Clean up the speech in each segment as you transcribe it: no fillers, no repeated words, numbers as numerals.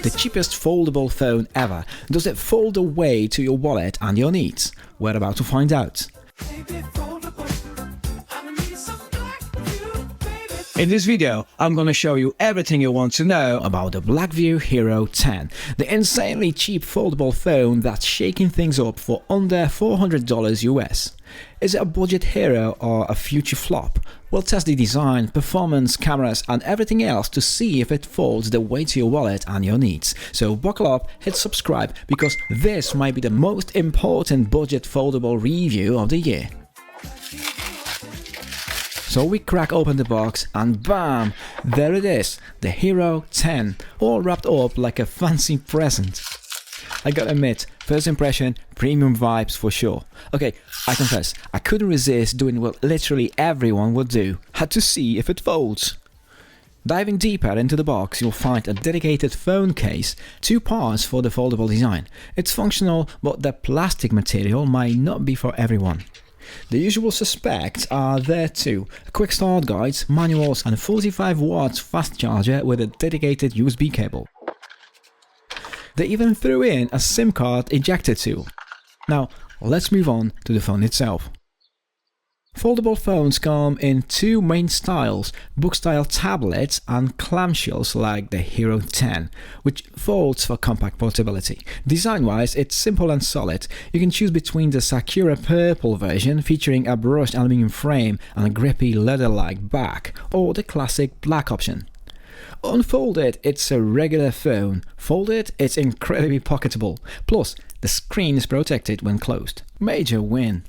The cheapest foldable phone ever. Does it fold away to your wallet and your needs? We're about to find out. In this video, I'm going to show you everything you want to know about the BLACKVIEW Hero 10, the insanely cheap foldable phone that's shaking things up for under $400 US. Is it a budget hero or a future flop? We'll test the design, performance, cameras and everything else to see if it folds the way to your wallet and your needs. So buckle up, hit subscribe, because this might be the most important budget foldable review of the year. So we crack open the box and bam, there it is, the Hero 10, all wrapped up like a fancy present. I gotta admit, first impression, premium vibes for sure. Okay, I confess, I couldn't resist doing what literally everyone would do, had to see if it folds. Diving deeper into the box, you'll find a dedicated phone case, 2 parts for the foldable design. It's functional, but the plastic material might not be for everyone. The usual suspects are there too: quick start guides, manuals and a 45 watts fast charger with a dedicated USB cable. They even threw in a SIM card ejector tool. Now let's move on to the phone itself. Foldable phones come in 2 main styles: book-style tablets and clamshells like the Hero 10, which folds for compact portability. Design-wise, it's simple and solid. You can choose between the Sakura purple version featuring a brushed aluminium frame and a grippy leather-like back, or the classic black option. Unfolded, it's a regular phone. Folded, it's incredibly pocketable. Plus, the screen is protected when closed. Major win.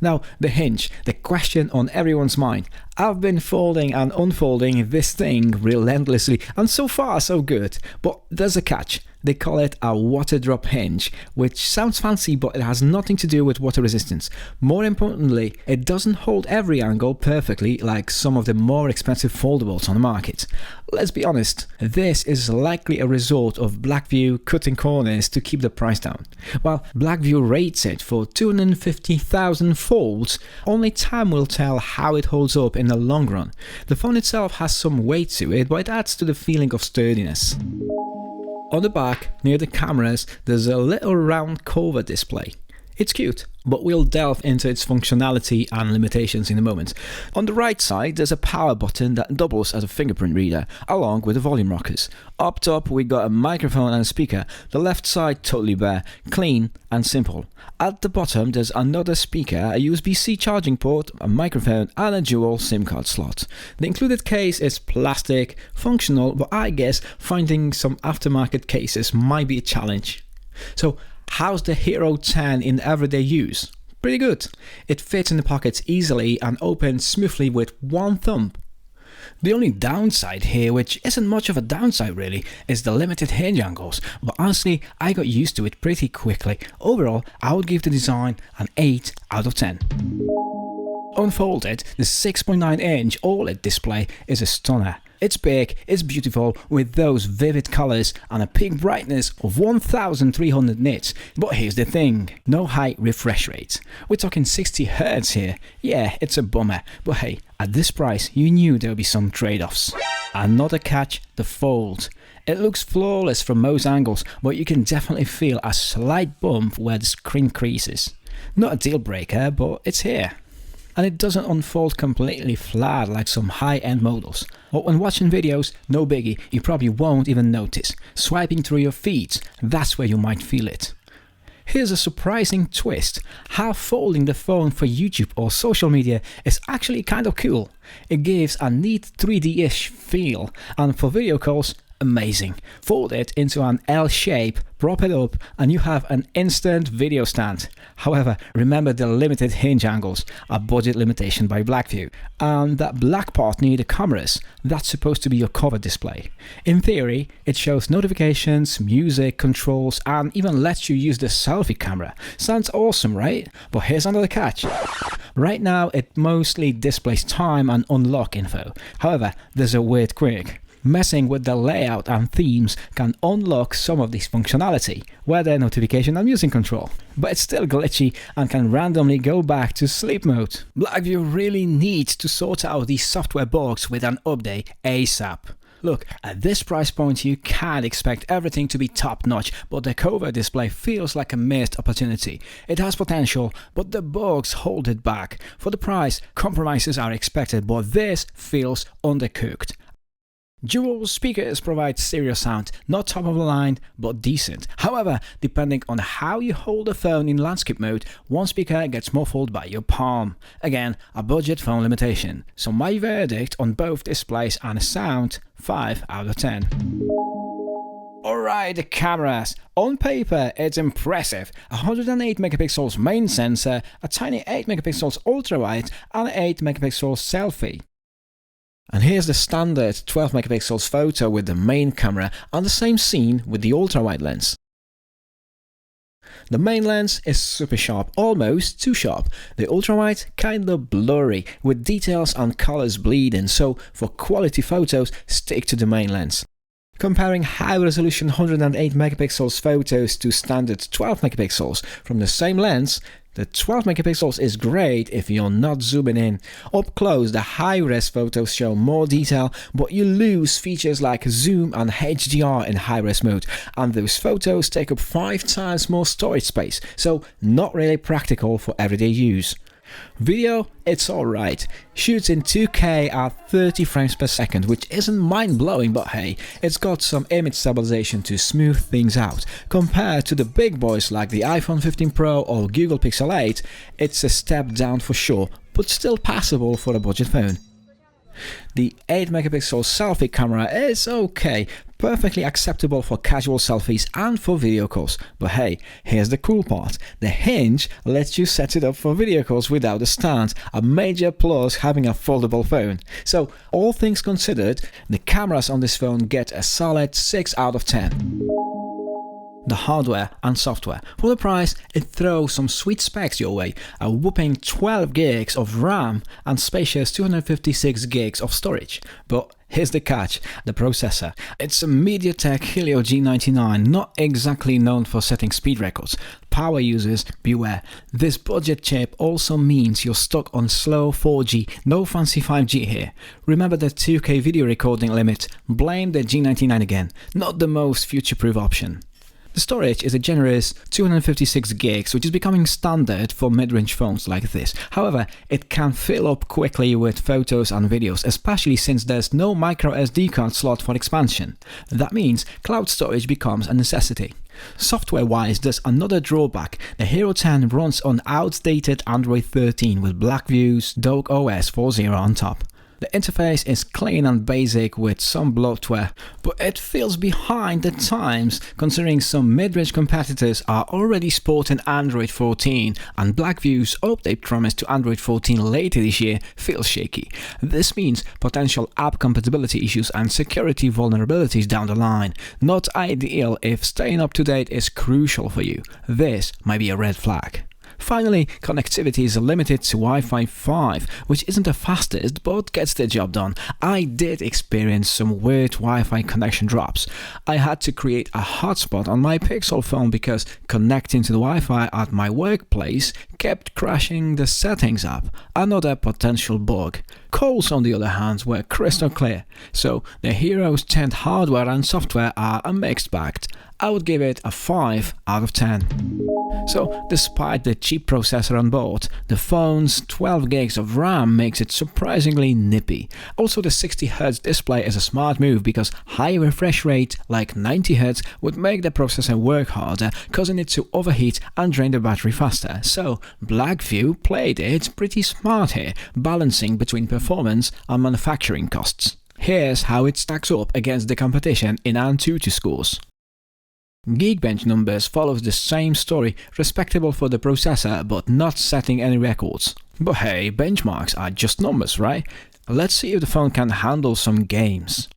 Now, the hinge, the question on everyone's mind. I've been folding and unfolding this thing relentlessly, and so far so good. But there's a catch. They call it a water drop hinge, which sounds fancy, but it has nothing to do with water resistance. More importantly, it doesn't hold every angle perfectly like some of the more expensive foldables on the market. Let's be honest, this is likely a result of BLACKVIEW cutting corners to keep the price down. While BLACKVIEW rates it for 250,000 folds, only time will tell how it holds up in the long run. The phone itself has some weight to it, but it adds to the feeling of sturdiness. On the back, near the cameras, there's a little round cover display. It's cute, but we'll delve into its functionality and limitations in a moment. On the right side, there's a power button that doubles as a fingerprint reader, along with the volume rockers. Up top, we got a microphone and a speaker. The left side totally bare, clean and simple. At the bottom, there's another speaker, a USB-C charging port, a microphone and a dual SIM card slot. The included case is plastic, functional, but I guess finding some aftermarket cases might be a challenge. So, how's the Hero 10 in everyday use? Pretty good. It fits in the pockets easily and opens smoothly with one thumb. The only downside here, which isn't much of a downside really, is the limited hinge angles, but honestly I got used to it pretty quickly. Overall, I would give the design an 8 out of 10. Unfolded, the 6.9-inch OLED display is a stunner. It's big, it's beautiful, with those vivid colors and a peak brightness of 1300 nits. But here's the thing, no high refresh rate. We're talking 60 Hz here. Yeah, it's a bummer, but hey, at this price you knew there would be some trade-offs. Another catch, the fold. It looks flawless from most angles, but you can definitely feel a slight bump where the screen creases. Not a deal breaker, but it's here. And it doesn't unfold completely flat like some high-end models. But when watching videos, no biggie, you probably won't even notice. Swiping through your feeds, that's where you might feel it. Here's a surprising twist. How folding the phone for YouTube or social media is actually kind of cool. It gives a neat 3D-ish feel, and for video calls, amazing. Fold it into an L shape, prop it up, and you have an instant video stand. However, remember the limited hinge angles, a budget limitation by BLACKVIEW, and that black part near the cameras, that's supposed to be your cover display. In theory, it shows notifications, music, controls, and even lets you use the selfie camera. Sounds awesome, right? But here's another catch. Right now, it mostly displays time and unlock info. However, there's a weird quirk. Messing with the layout and themes can unlock some of this functionality, weather, notification and music control, but it's still glitchy and can randomly go back to sleep mode. BLACKVIEW really needs to sort out these software bugs with an update ASAP. Look, at this price point you can't expect everything to be top-notch, but the covert display feels like a missed opportunity. It has potential, but the bugs hold it back. For the price, compromises are expected, but this feels undercooked. Dual speakers provide stereo sound, not top of the line, but decent. However, depending on how you hold the phone in landscape mode, one speaker gets muffled by your palm. Again, a budget phone limitation. So my verdict on both displays and sound, 5 out of 10. Alright, the cameras. On paper, it's impressive. 108 megapixels main sensor, a tiny 8 megapixels ultra-wide, and 8 megapixels selfie. And here's the standard 12 megapixels photo with the main camera and the same scene with the ultra-wide lens. The main lens is super sharp, almost too sharp. The ultra-wide kinda blurry, with details and colors bleeding, so for quality photos, stick to the main lens. Comparing high-resolution 108 megapixels photos to standard 12 megapixels from the same lens, the 12 megapixels is great if you're not zooming in. Up close, the high-res photos show more detail, but you lose features like zoom and HDR in high-res mode, and those photos take up 5 times more storage space, so not really practical for everyday use. Video, it's alright. Shoots in 2K at 30 frames per second, which isn't mind-blowing, but hey, it's got some image stabilization to smooth things out. Compared to the big boys like the iPhone 15 Pro or Google Pixel 8, it's a step down for sure, but still passable for a budget phone. The 8 megapixel selfie camera is okay, perfectly acceptable for casual selfies and for video calls. But hey, here's the cool part. The hinge lets you set it up for video calls without a stand, a major plus having a foldable phone. So, all things considered, the cameras on this phone get a solid 6 out of 10. The hardware and software. For the price, it throws some sweet specs your way. A whopping 12 gigs of RAM and spacious 256 gigs of storage. But here's the catch, the processor. It's a Mediatek Helio G99, not exactly known for setting speed records. Power users, beware. This budget chip also means you're stuck on slow 4G, no fancy 5G here. Remember the 2K video recording limit? Blame the G99 again, not the most future-proof option. The storage is a generous 256 gigs, which is becoming standard for mid-range phones like this. However, it can fill up quickly with photos and videos, especially since there's no micro SD card slot for expansion. That means cloud storage becomes a necessity. Software-wise, there's another drawback. The Hero 10 runs on outdated Android 13 with BLACKVIEW's Dock OS 4.0 on top. The interface is clean and basic with some bloatware, but it feels behind the times considering some mid-range competitors are already sporting Android 14 and BLACKVIEW's update promise to Android 14 later this year feels shaky. This means potential app compatibility issues and security vulnerabilities down the line. Not ideal if staying up to date is crucial for you. This might be a red flag. Finally, connectivity is limited to Wi-Fi 5, which isn't the fastest but gets the job done. I did experience some weird Wi-Fi connection drops. I had to create a hotspot on my Pixel phone because connecting to the Wi-Fi at my workplace kept crashing the settings app. Another potential bug. Calls, on the other hand, were crystal clear, so the Hero's 10 hardware and software are a mixed bag. I would give it a 5 out of 10. So, despite the cheap processor on board, the phone's 12 gigs of RAM makes it surprisingly nippy. Also, the 60Hz display is a smart move because high refresh rate, like 90Hz, would make the processor work harder, causing it to overheat and drain the battery faster. So, BLACKVIEW played it pretty smart here, balancing between performance and manufacturing costs. Here's how it stacks up against the competition in Antutu scores. Geekbench numbers follows the same story, respectable for the processor but not setting any records. But hey, benchmarks are just numbers, right? Let's see if the phone can handle some games.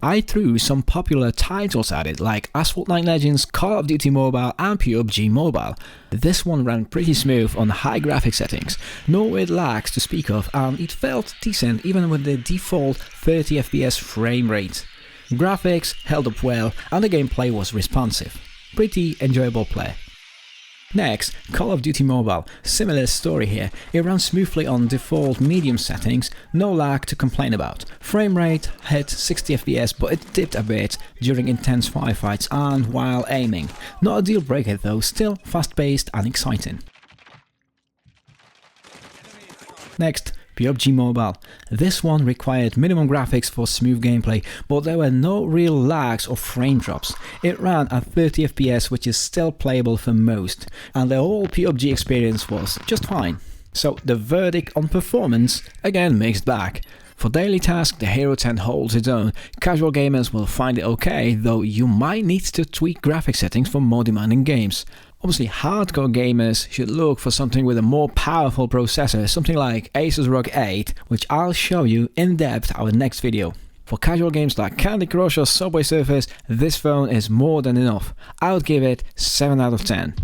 I threw some popular titles at it like Asphalt 9 Legends, Call of Duty Mobile and PUBG Mobile. This one ran pretty smooth on high graphic settings, no weird lags to speak of, and it felt decent even with the default 30 FPS frame rate. Graphics held up well and the gameplay was responsive. Pretty enjoyable play. Next, Call of Duty Mobile. Similar story here. It runs smoothly on default medium settings, no lag to complain about. Frame rate hit 60 FPS, but it dipped a bit during intense firefights and while aiming. Not a deal breaker though, still fast paced and exciting. Next, PUBG Mobile. This one required minimum graphics for smooth gameplay, but there were no real lags or frame drops. It ran at 30 FPS, which is still playable for most, and the whole PUBG experience was just fine. So the verdict on performance, again mixed bag. For daily tasks, the Hero 10 holds its own. Casual gamers will find it okay, though you might need to tweak graphic settings for more demanding games. Obviously, hardcore gamers should look for something with a more powerful processor, something like Asus ROG 8, which I'll show you in depth in our next video. For casual games like Candy Crush or Subway Surfers, this phone is more than enough. I would give it 7 out of 10.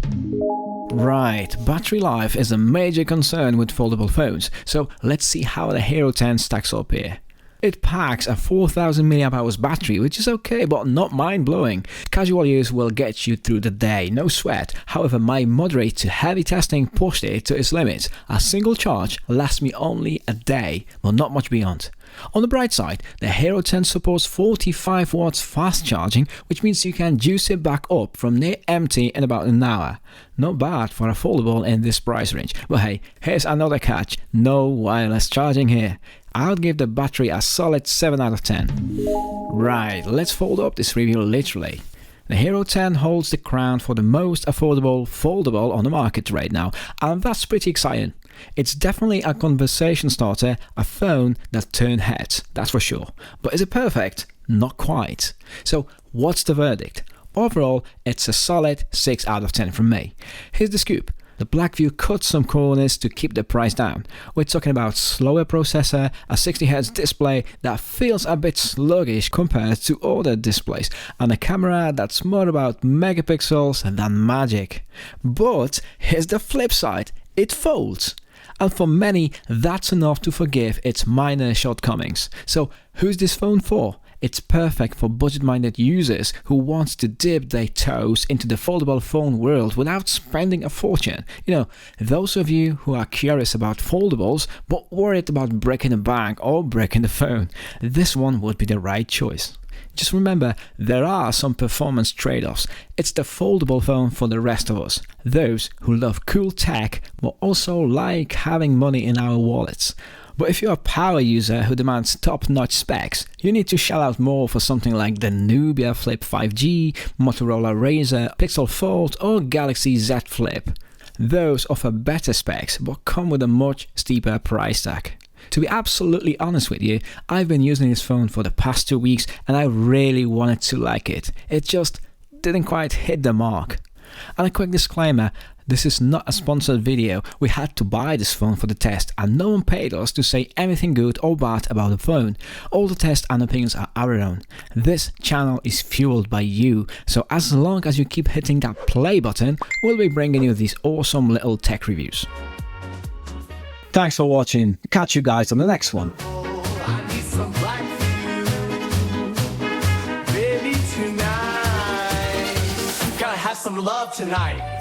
Right, battery life is a major concern with foldable phones, so let's see how the Hero 10 stacks up here. It packs a 4000 mAh battery, which is okay, but not mind-blowing. Casual use will get you through the day, no sweat. However, my moderate to heavy testing pushed it to its limits. A single charge lasts me only a day, but not much beyond. On the bright side, the Hero 10 supports 45 watts fast charging, which means you can juice it back up from near empty in about an hour. Not bad for a foldable in this price range, but hey, here's another catch: no wireless charging here. I'll give the battery a solid 7 out of 10. Right, let's fold up this review literally. The Hero 10 holds the crown for the most affordable foldable on the market right now, and that's pretty exciting. It's definitely a conversation starter, a phone that turns heads, that's for sure. But is it perfect? Not quite. So what's the verdict? Overall, it's a solid 6 out of 10 from me. Here's the scoop. The BLACKVIEW cut some corners to keep the price down. We're talking about slower processor, a 60Hz display that feels a bit sluggish compared to other displays, and a camera that's more about megapixels than magic. But here's the flip side, it folds. And for many, that's enough to forgive its minor shortcomings. So who's this phone for? It's perfect for budget-minded users who want to dip their toes into the foldable phone world without spending a fortune. You know, those of you who are curious about foldables but worried about breaking the bank or breaking the phone, this one would be the right choice. Just remember, there are some performance trade-offs. It's the foldable phone for the rest of us, those who love cool tech but also like having money in our wallets. But if you're a power user who demands top-notch specs, you need to shell out more for something like the Nubia Flip 5G, Motorola Razr, Pixel Fold or Galaxy Z Flip. Those offer better specs but come with a much steeper price tag. To be absolutely honest with you, I've been using this phone for the past 2 weeks and I really wanted to like it. It just didn't quite hit the mark. And a quick disclaimer, this is not a sponsored video. We had to buy this phone for the test and no one paid us to say anything good or bad about the phone. All the tests and opinions are our own. This channel is fueled by you, so as long as you keep hitting that play button, we'll be bringing you these awesome little tech reviews. Thanks for watching. Catch you guys on the next one. I need some BLACKVIEW, baby, tonight. Gotta have some love tonight.